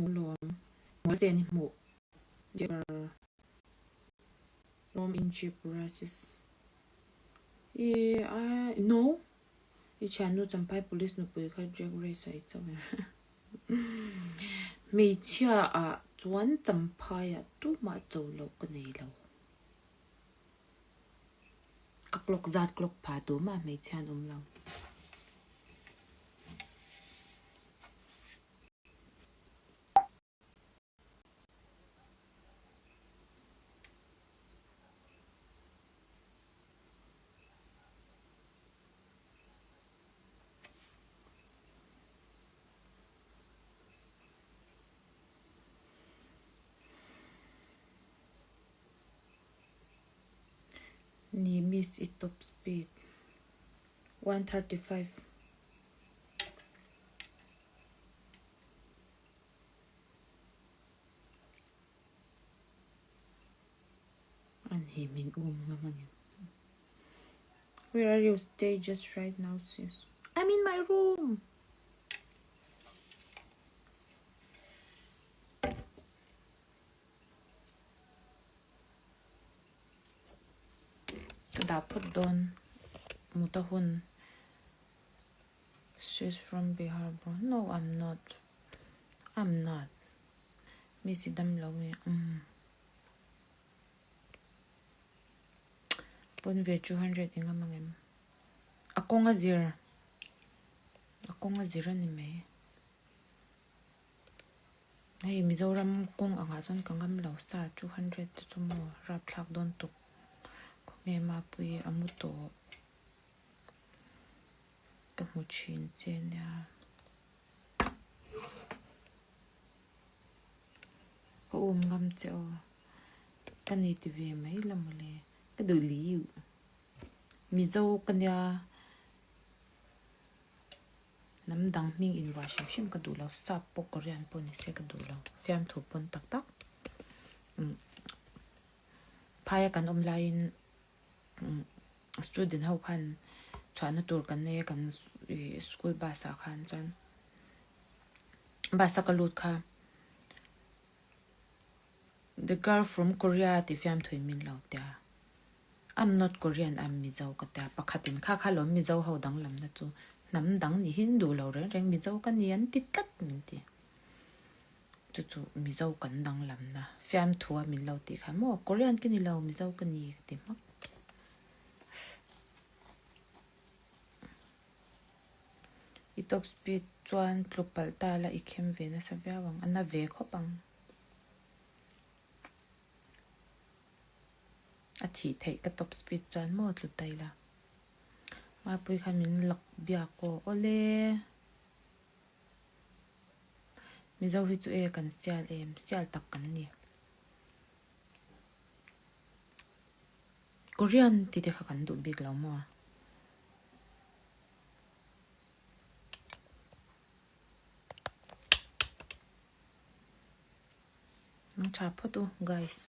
lom mo sen mo rom in cheap prices no I chanu champai police no pui kha drag race ai chawe me chia a chuan champai a tu ma chaw lo ka nei lo ka clock zat clock pha tu ma me chia nom lo ni miss it top speed 135 and he min naman yun. Where are you stay just right now sis? I'm in my room. Dapat doon mutahun. She's from Bihar, bro. No, I'm not. Missy damlo me. Pun ve 200 inga mangem. Ako nga zero ni me. Hey, Mizoram kung ang ason kangam law sa 200 tumo rap thak don tuk. Kung mapui amuto. Kamuchin chen ya. Ngam cheo. Kaniti ve mai lamule. Kaduliu. Mizo kanya namdang ming in washing shim kadulaw sa po Korean po ni se kadulaw fiam thu pon tak phaya kan online student how kan chana tur kan ne kan school basa khan chan basa kalut kha the girl from Korea ti fiam thui min law ta I'm not Korean I'm Mizo ka ta pakhatin kha lo Mizo ho dang lam na chu nam dang ni Hindu lo reng Mizo kan yan titlat min ti chu Mizo kan dang lam na fiam thua min lo ti kha mo Korean ki ni lo Mizo kan ni ti mak I top speed chuan tlupal ta la ikhem ve na sa viawang ana ve khopang athi thei ka top speed chuan mo tlu tai la ma pui khan min lak bia ko ole Mizo hi chu e kan sial tak kan ni Korean ti te kha kan du big law mo Ang cha photo guys